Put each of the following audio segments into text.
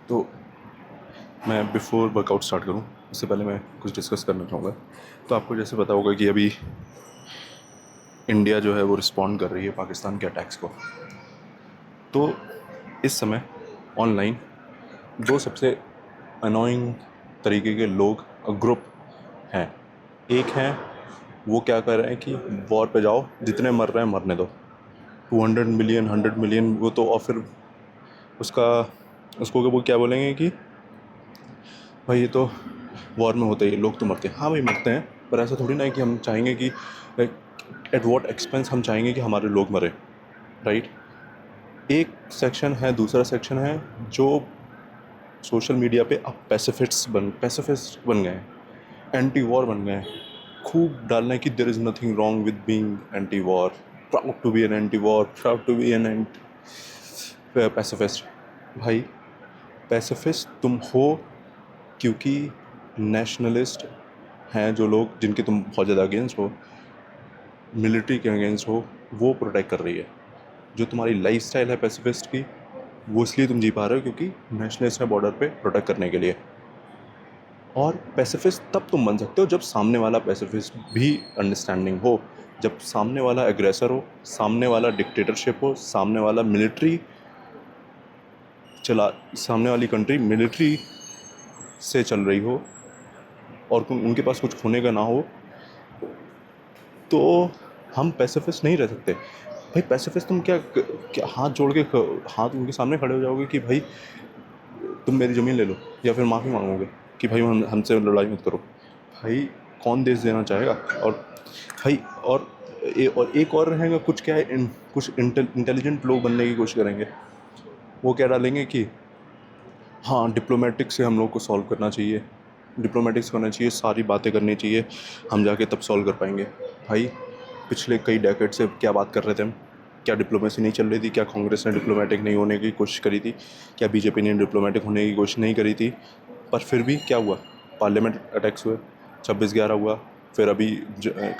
तो मैं before workout start करूँ उससे पहले मैं कुछ डिस्कस करना चाहूँगा। तो आपको जैसे पता होगा कि अभी इंडिया जो है वो रिस्पॉन्ड कर रही है पाकिस्तान के अटैक्स को। तो इस समय ऑनलाइन दो सबसे अनोइंग तरीके के लोग ग्रुप हैं। एक है वो क्या कर रहे हैं कि वॉर पे जाओ, जितने मर रहे हैं मरने दो, 200 मिलियन 100 मिलियन वो तो, और फिर उसका उसको वो क्या बोलेंगे कि भाई ये तो वॉर में होते ही लोग तो मरते हैं। हाँ भाई मरते हैं, पर ऐसा थोड़ी ना है कि हम चाहेंगे कि एट वॉट एक्सपेंस हम चाहेंगे कि हमारे लोग मरे, राइट। एक सेक्शन है, दूसरा सेक्शन है जो सोशल मीडिया पे अब पैसिफिस्ट बन गए हैं, एंटी वॉर बन गए हैं। खूब डालना है कि there is nothing wrong with being anti war, proud to be an anti war, proud to be an pacifist. भाई पैसिफिस्ट तुम हो क्योंकि नेशनलिस्ट हैं जो लोग, जिनके तुम बहुत ज़्यादा अगेंस्ट हो, मिलिट्री के अगेंस्ट हो, वो प्रोटेक्ट कर रही है। जो तुम्हारी लाइफस्टाइल है पैसिफिस्ट की, वो इसलिए तुम जी पा रहे हो क्योंकि नेशनलिस्ट है बॉर्डर पे प्रोटेक्ट करने के लिए। और पैसिफिस्ट तब तुम बन सकते हो जब सामने वाला पैसिफिस्ट भी अंडरस्टैंडिंग हो, जब सामने वाला एग्रेसर हो, सामने वाला डिक्टेटरशिप हो, सामने वाला मिलिट्री चला, सामने वाली कंट्री मिलिट्री से चल रही हो और उनके पास कुछ खोने का ना हो, तो हम पैसिफिस्ट नहीं रह सकते। भाई पैसिफिस्ट तुम क्या हाथ जोड़ के हाथ उनके सामने खड़े हो जाओगे कि भाई तुम मेरी ज़मीन ले लो, या फिर माफ़ी मांगोगे कि भाई हमसे लड़ाई मत करो। भाई कौन देश देना चाहेगा। और भाई और एक और रहेगा, कुछ क्या है कुछ इंटेलिजेंट लोग बनने की कोशिश करेंगे। वो क्या डालेंगे कि हाँ डिप्लोमेटिक से हम लोग को सॉल्व करना चाहिए, डिप्लोमेटिक्स करना चाहिए, सारी बातें करनी चाहिए, हम जाके तब सॉल्व कर पाएंगे। भाई पिछले कई डेकेड से क्या बात कर रहे थे हम? क्या डिप्लोमेसी नहीं चल रही थी? क्या कांग्रेस ने डिप्लोमेटिक नहीं होने की कोशिश करी थी? क्या बीजेपी ने डिप्लोमेटिक होने की कोशिश नहीं करी थी? पर फिर भी क्या हुआ? पार्लियामेंट अटैक्स हुए, 26/11 हुआ, फिर अभी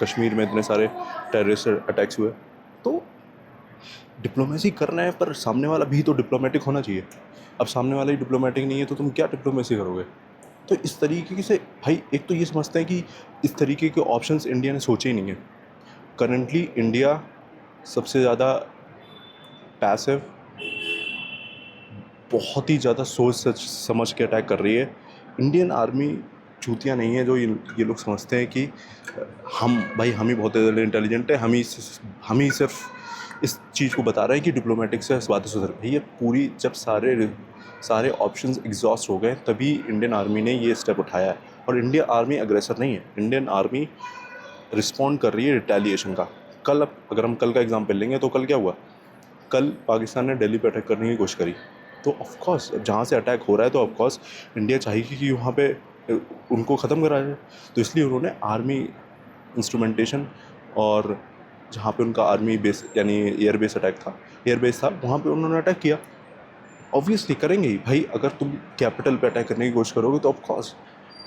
कश्मीर में इतने सारे टेररिस्ट अटैक्स हुए। तो डिप्लोमेसी करना है, पर सामने वाला भी तो डिप्लोमेटिक होना चाहिए। अब सामने वाला ही डिप्लोमेटिक नहीं है तो तुम क्या डिप्लोमेसी करोगे? तो इस तरीके से भाई एक तो ये समझते हैं कि इस तरीके के ऑप्शंस इंडिया ने सोचे ही नहीं है। करंटली इंडिया सबसे ज़्यादा पैसिव, बहुत ही ज़्यादा सोच सच समझ के अटैक कर रही है। इंडियन आर्मी चूतिया नहीं है जो ये लोग समझते हैं कि हम ही बहुत ज़्यादा इंटेलिजेंट है, हम ही सिर्फ इस चीज़ को बता रहे हैं कि डिप्लोमेटिक से बातें सुधर। भैया पूरी जब सारे ऑप्शंस एग्जॉस्ट हो गए तभी इंडियन आर्मी ने ये स्टेप उठाया है। और इंडियन आर्मी अग्रेसर नहीं है, इंडियन आर्मी रिस्पॉन्ड कर रही है रिटेलिएशन का। अगर हम कल का एग्जाम्पल लेंगे तो कल क्या हुआ? कल पाकिस्तान ने दिल्ली पे अटैक करने की कोशिश करी, तो ऑफ कोर्स जहाँ से अटैक हो रहा है तो ऑफ कोर्स इंडिया चाहेगी कि वहाँ पे उनको ख़त्म करा जाए। तो इसलिए उन्होंने आर्मी इंस्ट्रूमेंटेशन, और जहाँ पे उनका आर्मी बेस यानी एयर बेस था वहाँ पे उन्होंने अटैक किया। ऑब्वियसली करेंगे ही भाई, अगर तुम कैपिटल पे अटैक करने की कोशिश करोगे तो ऑफ कोर्स।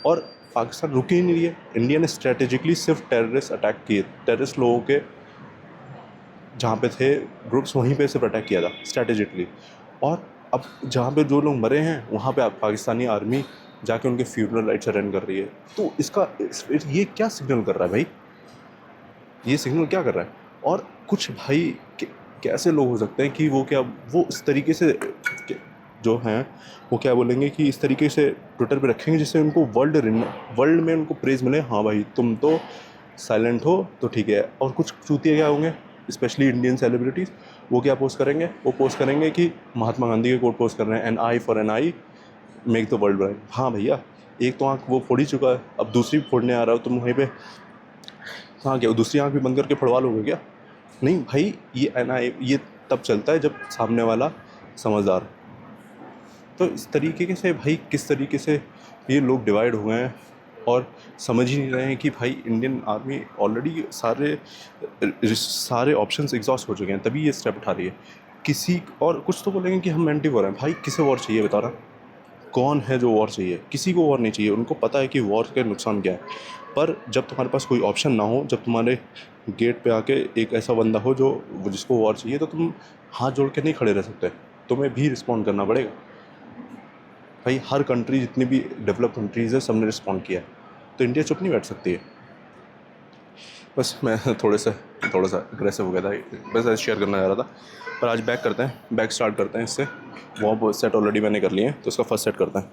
और पाकिस्तान रुक ही नहीं रही है। इंडिया ने स्ट्रेटेजिकली सिर्फ टेररिस्ट अटैक किए, टेररिस्ट लोगों के जहाँ पे थे ग्रुप्स वहीं पे सिर्फ अटैक किया था स्ट्रेटेजिकली। और अब जहाँ पे जो लोग मरे हैं वहाँ पे पाकिस्तानी आर्मी जाके उनके फ्यूनरल राइट्स अटेंड कर रही है। तो ये क्या सिग्नल कर रहा है भाई? ये सिग्नल क्या कर रहा है? और कुछ भाई कैसे लोग हो सकते हैं कि वो इस तरीके से जो हैं वो क्या बोलेंगे कि इस तरीके से ट्विटर पे रखेंगे जिससे उनको वर्ल्ड में उनको प्रेज़ मिले। हाँ भाई तुम तो साइलेंट हो तो ठीक है। और कुछ चूतिया क्या होंगे, स्पेशली इंडियन सेलिब्रिटीज़, वो क्या पोस्ट करेंगे? वो पोस्ट करेंगे कि महात्मा गांधी के कोट पोस्ट कर रहे हैं, an eye for an eye make the world bright. हाँ भैया, एक तो आँख वो फोड़ ही चुका है, अब दूसरी फोड़ने आ रहा हो तुम वहीं पे। हाँ क्या दूसरी आँख भी बंद करके फोड़वा लोगे क्या? नहीं भाई, ये एन आई ये तब चलता है जब सामने वाला समझदार हो। तो इस तरीके से भाई किस तरीके से ये लोग डिवाइड हो गए हैं और समझ ही नहीं रहे हैं कि भाई इंडियन आर्मी ऑलरेडी सारे ऑप्शंस एग्जॉस्ट हो चुके हैं तभी ये स्टेप उठा रही है। किसी और कुछ तो बोलेंगे कि हम एंटी वॉर हैं। भाई किसे वॉर चाहिए बता रहा? कौन है जो वॉर चाहिए? किसी को वॉर नहीं चाहिए। उनको पता है कि वॉर के नुकसान क्या है। पर जब तुम्हारे पास कोई ऑप्शन ना हो, जब तुम्हारे गेट पे आके एक ऐसा बंदा हो जिसको वॉर चाहिए, तो तुम हाथ जोड़ के नहीं खड़े रह सकते, तुम्हें भी रिस्पॉन्ड करना पड़ेगा। भाई हर कंट्री, जितनी भी डेवलप कंट्रीज़ है, सबने रिस्पॉन्ड किया है, तो इंडिया चुप नहीं बैठ सकती है। बस मैं थोड़ा सा अग्रेसिव हो गया था, बस ऐसे शेयर करना चाह रहा था। पर आज बैक करते हैं, बैक स्टार्ट करते हैं इससे। वो सेट ऑलरेडी मैंने कर लिए हैं, तो उसका फर्स्ट सेट करते हैं।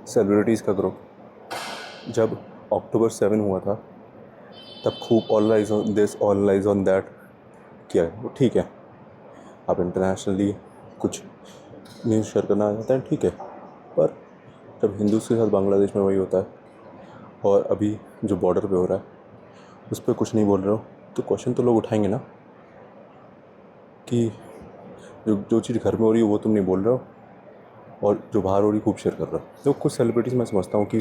सेलिब्रिटीज़ का ग्रुप जब October 7 हुआ था, तब खूब all eyes on this, all eyes on that किया है। वो ठीक है, आप इंटरनेशनली कुछ न्यूज़ शेयर करना चाहते हैं, ठीक है। पर जब हिंदूज़ के साथ बांग्लादेश में वही होता है, और अभी जो बॉर्डर पे हो रहा है उस पर कुछ नहीं बोल रहे हो, तो क्वेश्चन तो लोग उठाएंगे ना कि जो चीज़ घर में हो रही है वो तुम नहीं बोल रहे हो, और जो बाहर हो रही खूब शेयर कर रहे हो। तो कुछ सेलिब्रिटीज़ मैं समझता हूँ कि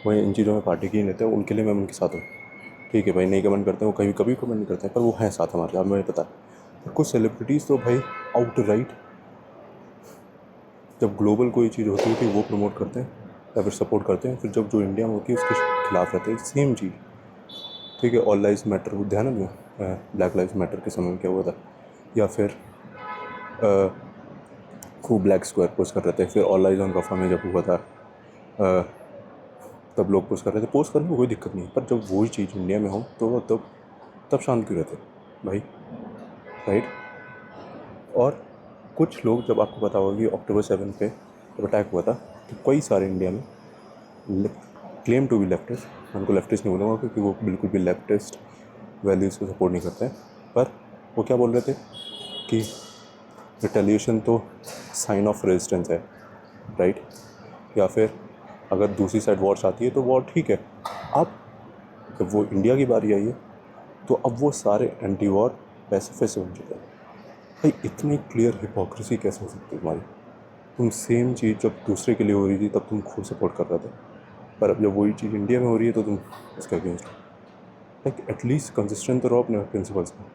वही इन चीज़ों में पार्टी की लेते हैं, उनके लिए मैं उनके साथ हूँ, ठीक है भाई। नहीं कमेंट करते हैं वो, कभी कभी कमेंट नहीं करते हैं, पर वो हैं साथ हमारे, अब मुझे पता है। पर कुछ सेलिब्रिटीज़ तो भाई आउट राइट, जब ग्लोबल कोई चीज़ होती है कि वो प्रमोट करते हैं या फिर सपोर्ट करते हैं, फिर जब जो इंडिया में होती है उसके खिलाफ रहते हैं। सेम चीज़, ठीक है। ऑल लाइव्स मैटर, वो ध्यान है ब्लैक लाइव्स मैटर के समय में क्या हुआ था, या फिर खूब ब्लैक स्क्वायर पोस्ट कर रहे थे। फिर ऑल आइज ऑन रफा में जब हुआ था, तब लोग पोस्ट कर रहे थे। पोस्ट करने में कोई दिक्कत नहीं है, पर जब वही चीज़ इंडिया में हो तो तब शांत क्यों रहते भाई, राइट। और कुछ लोग, जब आपको पता होगा कि October 7 पे जब अटैक हुआ था, तो कई सारे इंडिया में क्लेम टू बी लेफ्टिस्ट, मैं उनको लेफ्टिस्ट नहीं बोलूँगा क्योंकि वो बिल्कुल भी लेफ्टिस्ट वैल्यूज़ को सपोर्ट नहीं करते हैं, पर वो क्या बोल रहे थे कि रिटेलिएशन तो साइन ऑफ रेजिस्टेंस है, राइट। या फिर अगर दूसरी साइड वॉर चाहती है तो वॉर ठीक है। अब जब वो इंडिया की बारी आई है, तो अब वो सारे एंटी वॉर पैसिफिस्ट बन चुके हैं। भाई इतनी क्लियर हिपोक्रेसी कैसे हो सकती है तुम्हारी? तुम सेम चीज़ जब दूसरे के लिए हो रही थी तब तुम खुद सपोर्ट कर रहे थे, पर अब जब वही चीज़ इंडिया में हो रही है तो तुम उसके अगेंस्ट हो। लाइक एटलीस्ट कंसिस्टेंट तो रहो अपने प्रिंसिपल्स में।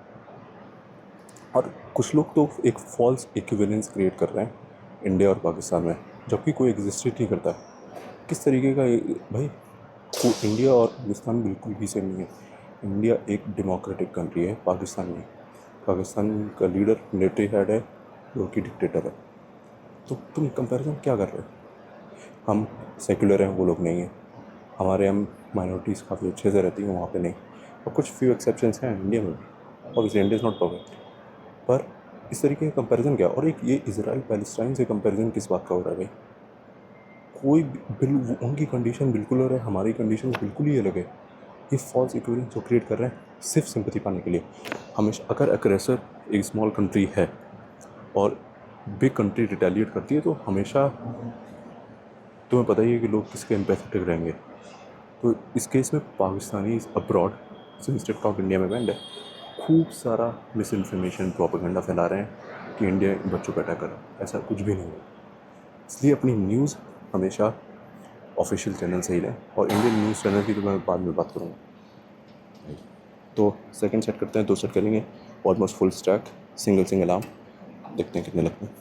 और कुछ लोग तो एक फॉल्स इक्विवेलेंस क्रिएट कर रहे हैं इंडिया और पाकिस्तान में, जबकि कोई एग्जिस्ट नहीं करता है। किस तरीके का भाई, वो इंडिया और पाकिस्तान बिल्कुल भी सेम नहीं है। इंडिया एक डेमोक्रेटिक कंट्री है, पाकिस्तान नहीं। पाकिस्तान का लीडर मिलिट्री हेड है जो कि डिक्टेटर है। तो तुम कंपैरिजन क्या कर रहे हो? हम सेक्युलर हैं, वो लोग नहीं हैं। हमारे यहाँ माइनॉरिटीज़ काफ़ी अच्छे से रहती हैं, वहाँ पे नहीं। और कुछ फ्यू एक्सेप्शंस हैं इंडिया में भी, obviously India is not perfect. पर इस तरीके का कंपैरिजन क्या? और एक ये इजराइल पैलेस्टाइन से कंपैरिजन किस बात का हो रहा है भाई? कोई उनकी कंडीशन बिल्कुल और है, हमारी कंडीशन बिल्कुल ही अलग है। ये फॉल्स इक्विवेलेंस जो क्रिएट कर रहे हैं सिर्फ सिंपैथी पाने के लिए। हमेशा अगर अग्रेसर एक स्मॉल कंट्री है और बिग कंट्री रिटेलिएट करती है, तो हमेशा तुम्हें पता ही है कि लोग किसके एम्पैथेटिक रहेंगे। तो इस केस में Pakistani abroad, since TikTok India में बैंड है, खूब सारा मिस इन्फॉर्मेशन प्रोपेगेंडा फैला रहे हैं कि इंडिया बच्चों पर अटैक कर रहा है। ऐसा कुछ भी नहीं है। इसलिए अपनी न्यूज़ हमेशा ऑफिशियल चैनल से ही लें, और इंडियन न्यूज़ चैनल की तो मैं बाद में बात करूँगा। तो सेकंड सेट करते हैं, 2 सेट करेंगे almost full stack single arm, देखते हैं कितने लगते हैं।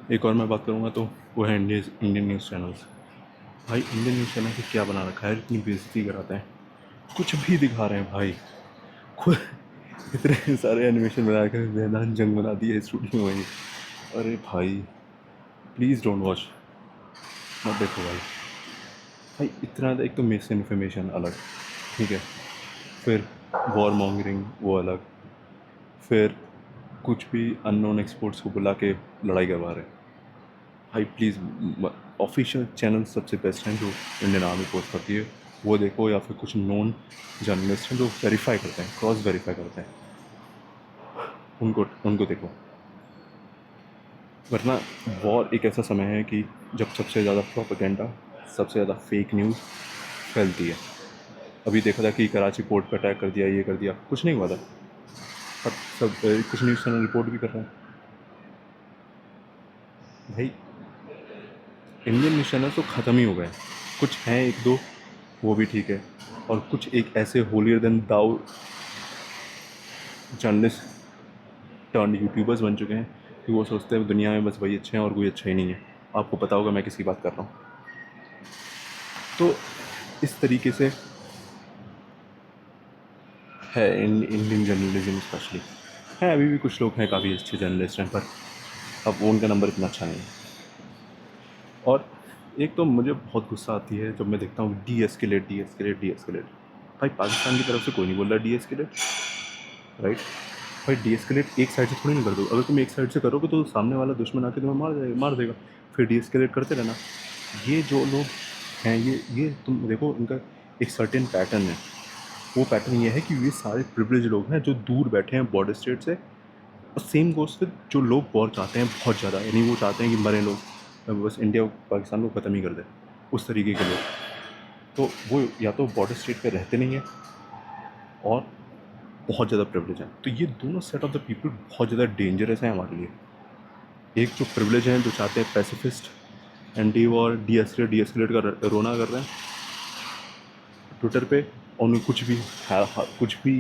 एक और मैं बात करूँगा तो वो है इंडियन न्यूज़ चैनल्स। भाई इंडियन न्यूज़ चैनल से क्या बना रखा है, इतनी बेइज्जती कराते हैं, कुछ भी दिखा रहे हैं भाई। खुद इतने सारे एनिमेशन बना के मैदान जंग बना दिए स्टूडियो में। अरे भाई प्लीज़ डोंट वॉच, मत देखो भाई। भाई इतना, एक तो मिस इन्फॉर्मेशन अलग, ठीक है, फिर वॉर मॉन्गरिंग वो अलग, फिर कुछ भी अननोन एक्सपोर्ट्स को बुला के लड़ाई करवा रहे हैं। भाई प्लीज़, ऑफिशियल चैनल सबसे बेस्ट हैं जो इंडियन आर्मी पोस्ट करती है, वो देखो, या फिर कुछ नॉन जर्नलिस्ट हैं जो वेरीफाई करते हैं, क्रॉस वेरीफाई करते हैं, उनको उनको देखो। वरना वॉर एक ऐसा समय है कि जब सबसे ज़्यादा प्रोपेगेंडा, सबसे ज़्यादा फेक न्यूज़ फैलती है। अभी देखा था कि कराची पोर्ट पर अटैक कर दिया, ये कर दिया, कुछ नहीं हुआ था। अब सब कुछ न्यूज़ चैनल रिपोर्ट भी कर रहे हैं। भाई इंडियन न्यूज़ चैनल तो ख़त्म ही हो गए, कुछ हैं एक दो वो भी ठीक है, और कुछ एक ऐसे होलियर देन दाउ जर्नलिस्ट टर्न यूट्यूबर्स बन चुके हैं कि वो सोचते हैं दुनिया में बस वही अच्छे हैं और कोई अच्छा ही नहीं है। आपको पता होगा मैं किसकी बात कर रहा हूँ। तो इस तरीके से है इंडियन जर्नलिज्म स्पेशली। है अभी भी कुछ लोग हैं काफ़ी अच्छे जर्नलिस्ट हैं, पर अब वो उनका नंबर इतना अच्छा नहीं है। और एक तो मुझे बहुत गुस्सा आती है जब मैं देखता हूँ D escalate D escalate D escalate. भाई पाकिस्तान की तरफ से कोई नहीं बोल रहा डी एस्केलेट, राइट? भाई डी एस्केलेट एक साइड से थोड़ी नहीं कर दो, अगर तुम एक साइड से करोगे तो सामने वाला दुश्मन आके तुम्हें मार देगा, फिर डी एस्केलेट करते रहना। ये जो लोग हैं, ये तुम देखो, इनका एक सर्टेन पैटर्न है। वो पैटर्न ये है कि ये सारे प्रिविलेज लोग हैं जो दूर बैठे हैं बॉर्डर स्टेट से, और सेम गोस विद जो लोग वॉर चाहते हैं बहुत ज़्यादा, यानी वो चाहते हैं कि मरे लोग, बस इंडिया पाकिस्तान को ख़त्म ही कर दे, उस तरीके के लोग। तो वो या तो बॉर्डर स्टेट पे रहते नहीं हैं और बहुत ज़्यादा प्रिविलेज हैं। तो ये दोनों सेट ऑफ द पीपल बहुत ज़्यादा डेंजरस हैं हमारे लिए। एक जो प्रिविलेज हैं जो चाहते हैं pacifist, anti war, D escalate का रोना कर रहे हैं ट्विटर पे, और उन्हें कुछ भी कुछ भी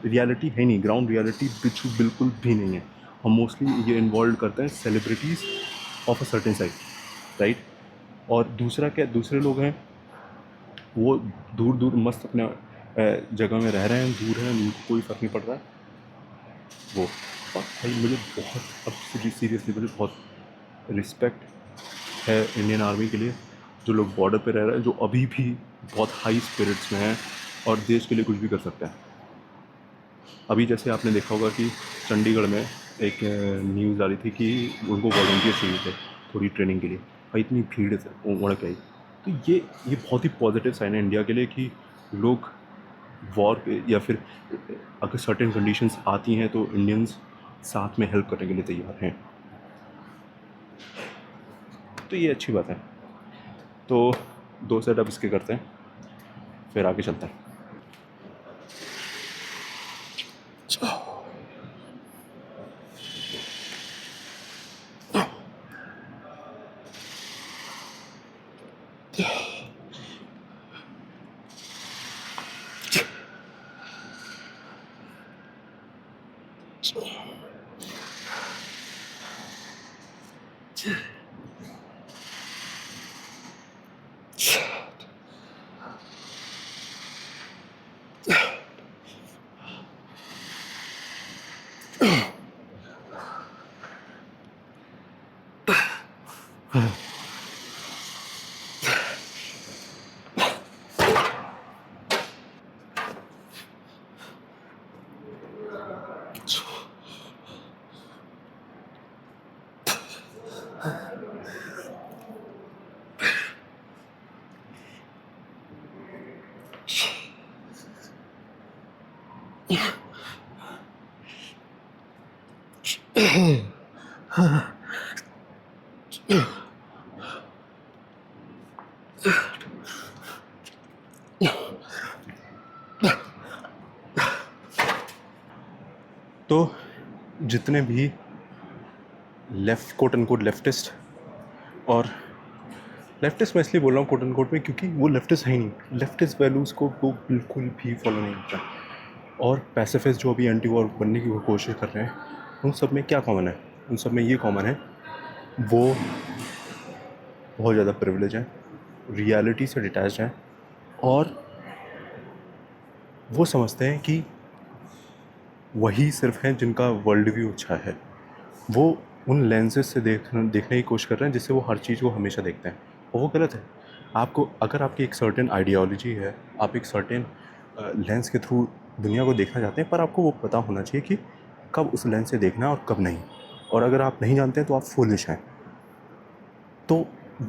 रियलिटी है नहीं, ग्राउंड रियलिटी बिल्कुल भी नहीं है। हम मोस्टली ये इन्वॉल्व करते हैं celebrities of a certain side, right? और दूसरा क्या, दूसरे लोग हैं वो दूर दूर मस्त अपने जगह में रह रहे हैं, दूर हैं, उनको कोई फ़र्क नहीं पड़ रहा है वो। और भाई मुझे बहुत, अब सीरियसली मुझे बहुत रिस्पेक्ट है इंडियन आर्मी के लिए, जो लोग बॉर्डर पे रह रहे हैं, जो अभी भी बहुत हाई स्पिरिट्स में हैं और देश के लिए कुछ भी कर सकते हैं। अभी जैसे आपने देखा होगा कि चंडीगढ़ में एक न्यूज़ आ रही थी कि उनको वॉलंटियर चाहिए थे थोड़ी ट्रेनिंग के लिए, भाई इतनी भीड़ से उमड़ के आई। तो ये बहुत ही पॉजिटिव साइन है इंडिया के लिए कि लोग वॉर पे, या फिर अगर सर्टेन कंडीशंस आती हैं तो इंडियंस साथ में हेल्प करने के लिए तैयार हैं। तो ये अच्छी बात है। तो 2 सेटअप इसके करते हैं, फिर आगे चलते हैं। तो जितने भी कोट एंड कोट लेफ्टिस्ट, और लेफ्टिस्ट मैं इसलिए बोल रहा हूँ कोट एंड कोट में क्योंकि वो लेफ्टिस्ट है ही नहीं, लेफ्टिस्ट वैल्यूज़ को वो बिल्कुल भी फॉलो नहीं करता। और पैसिफिस्ट जो अभी एंटी वॉर बनने की कोशिश कर रहे हैं, उन सब में क्या कॉमन है? उन सब में ये कॉमन है, वो बहुत ज़्यादा प्रिविलेज है, रियलिटी से डिटैच्ड हैं, और वो समझते हैं कि वही सिर्फ हैं जिनका वर्ल्ड व्यू अच्छा है। वो उन लेंसेज से देखने की कोशिश कर रहे हैं जिससे वो हर चीज़ को हमेशा देखते हैं, और वो गलत है। आपको अगर आपकी एक सर्टेन आइडियोलॉजी है, आप एक सर्टेन लेंस के थ्रू दुनिया को देखना चाहते हैं, पर आपको वो पता होना चाहिए कि कब उस लेंस से देखना है और कब नहीं। और अगर आप नहीं जानते हैं तो आप फूलिश हैं। तो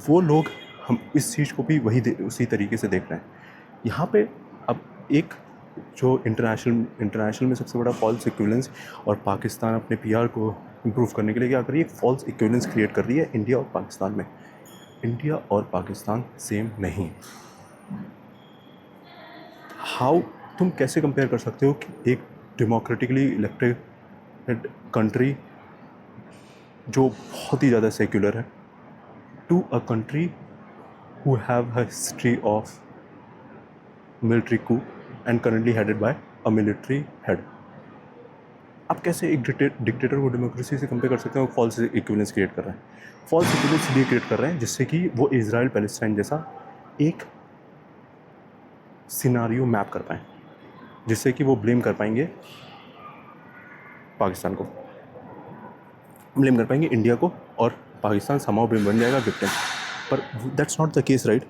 वो लोग हम इस चीज़ को भी उसी तरीके से देख रहे हैं। यहाँ पे अब एक जो इंटरनेशनल में सबसे बड़ा फॉल्स इक्विवेलेंस, और पाकिस्तान अपने पीआर को इम्प्रूव करने के लिए क्या कर रही है, फॉल्स इक्विवेलेंस क्रिएट कर रही है इंडिया और पाकिस्तान में। इंडिया और पाकिस्तान सेम नहीं। हाउ तुम कैसे कंपेयर कर सकते हो कि एक डेमोक्रेटिकली इलेक्टेड कंट्री जो बहुत ही ज़्यादा सेक्युलर है, to a country who have a history of military coup and currently headed by a military head। आप कैसे एक डिक्टेटर को डेमोक्रेसी से कंपेयर कर सकते हैं? वो फॉल्स इक्विवेलेंस क्रिएट कर रहे हैं। फॉल्स इक्विवेलेंस इसलिए क्रिएट कर रहे हैं जिससे कि वो इजराइल पैलेस्टाइन जैसा एक सिनारियो मैप कर पाएँ, जिससे कि वो ब्लेम कर पाएंगे पाकिस्तान को, ब्लेम कर पाएंगे इंडिया को, और पाकिस्तान समाव बन जाएगा विक्टिम। पर that's not the case, right?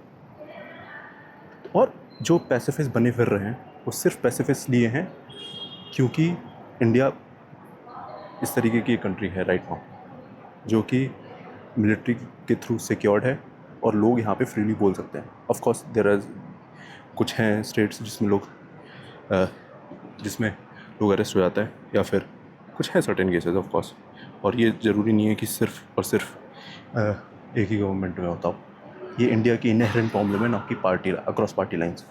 और जो पैसिफिस्ट बने फिर रहे हैं वो सिर्फ पैसिफिस्ट लिए हैं क्योंकि इंडिया इस तरीके की कंट्री है राइट नाउ, जो कि मिलिट्री के थ्रू सिक्योर्ड है और लोग यहाँ पे फ्रीली बोल सकते हैं। ऑफ कोर्स देयर आर कुछ हैं स्टेट्स जिसमें लोग अरेस्ट हो जाते हैं, या फिर कुछ है सर्टेन केसेस ऑफ कोर्स, और ये ज़रूरी नहीं है कि सिर्फ और सिर्फ एक ही गवर्नमेंट में होता हो। ये इंडिया की इनहेरेंट प्रॉब्लम है, ना कि पार्टी अक्रॉस पार्टी लाइंस।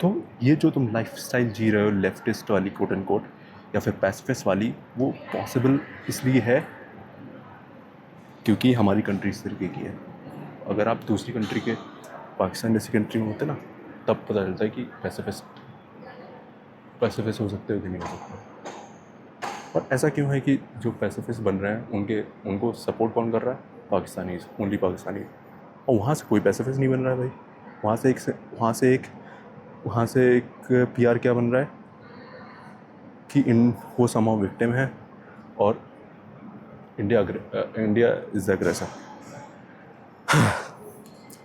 तो ये जो तुम लाइफस्टाइल जी रहे हो लेफ्टिस्ट वाली कोट एंड कोट, या फिर पैसिफिस्ट वाली, वो पॉसिबल इसलिए है क्योंकि हमारी कंट्री इस तरीके की है। अगर आप दूसरी कंट्री के, पाकिस्तान जैसी कंट्री में होते ना, तब पता चलता है कि पैसिफिस्ट हो सकते हो कि नहीं हो सकते। और ऐसा क्यों है कि जो पैसिफिस्ट बन रहे हैं उनको सपोर्ट कौन कर रहा है? पाकिस्तानी, ओनली पाकिस्तानी। और वहाँ से कोई पैसिफिस्ट नहीं बन रहा है भाई। वहाँ से एक पीआर क्या बन रहा है कि वो समाव विक्टिम है और इंडिया इज एग्रेसर।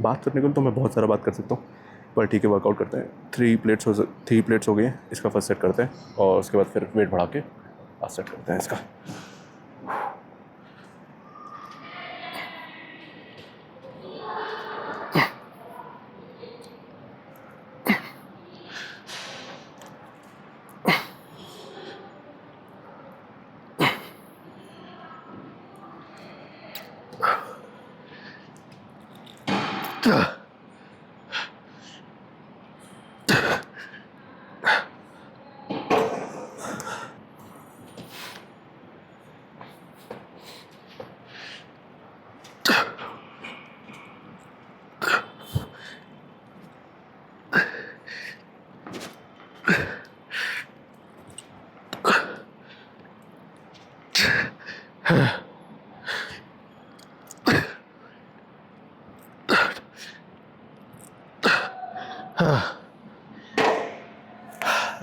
बात करने को तो मैं बहुत सारा बात कर सकता हूँ, पर ठीक है, वर्कआउट करते हैं। 3 प्लेट्स हो गई हैं, इसका फर्स्ट सेट करते हैं और उसके बाद फिर वेट बढ़ा के लास्ट सेट करते हैं इसका।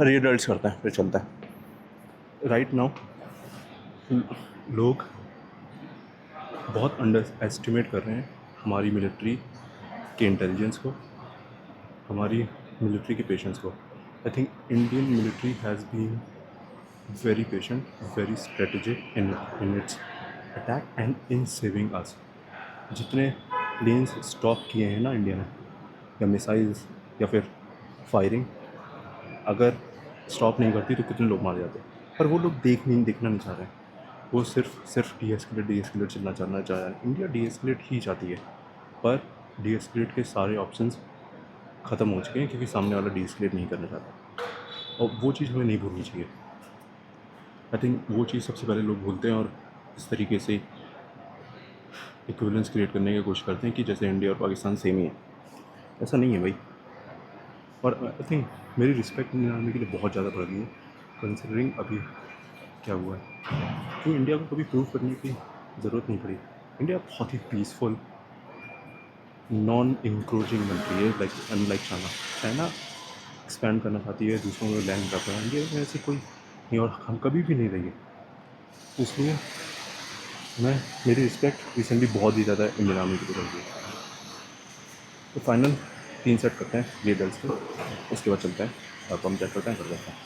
रिजल्ट्स करते हैं फिर चलता है। राइट नाउ लोग बहुत अंडर एस्टिमेट कर रहे हैं हमारी मिलिट्री के इंटेलिजेंस को, हमारी मिलिट्री के पेशेंस को। I think Indian military has been very patient, very strategic in its attack and in saving us. जितने प्लेन्स स्टॉप किए हैं ना इंडिया ने, या मिसाइल्स या फिर फायरिंग, अगर स्टॉप नहीं करती तो कितने लोग मारे जाते। पर वो लोग देखना नहीं चाह रहे हैं। वो सिर्फ डी एस्केलेट चलना चाहना चाह रहा है। इंडिया डी एस्केलेट ही चाहती है, पर डी एस्केलेट के सारे ऑप्शंस ख़त्म हो चुके हैं क्योंकि सामने वाला डी एस्केलेट नहीं करना चाहता, और वो चीज़ हमें नहीं भूलनी चाहिए। आई थिंक वो चीज़ सबसे पहले लोग भूलते हैं और इस तरीके से इक्विवेलेंस क्रिएट करने की कोशिश करते हैं कि जैसे इंडिया और पाकिस्तान सेम ही है। ऐसा नहीं है भाई। और आई थिंक मेरी रिस्पेक्ट इंडियन आर्मी के लिए बहुत ज़्यादा बढ़ गई है, कंसिडरिंग अभी क्या हुआ है। क्योंकि इंडिया को कभी प्रूव करने की ज़रूरत नहीं पड़ी। इंडिया बहुत ही पीसफुल, नॉन इंक्रोचिंग कंट्री है, लाइक अनलाइक चाइना एक्सपैंड करना चाहती है, दूसरों को लैंड करता है। इंडिया में ऐसी कोई नहीं, और हम कभी भी नहीं रहेंगे। इसलिए मेरी रिस्पेक्ट रिसेंटली बहुत ही ज़्यादा इंडियन आर्मी की तरफ है। तो फाइनल 3 सेट करते हैं रिजल्ट्स के, उसके बाद चलते हैं और हम चेक करते हैं कर देते हैं।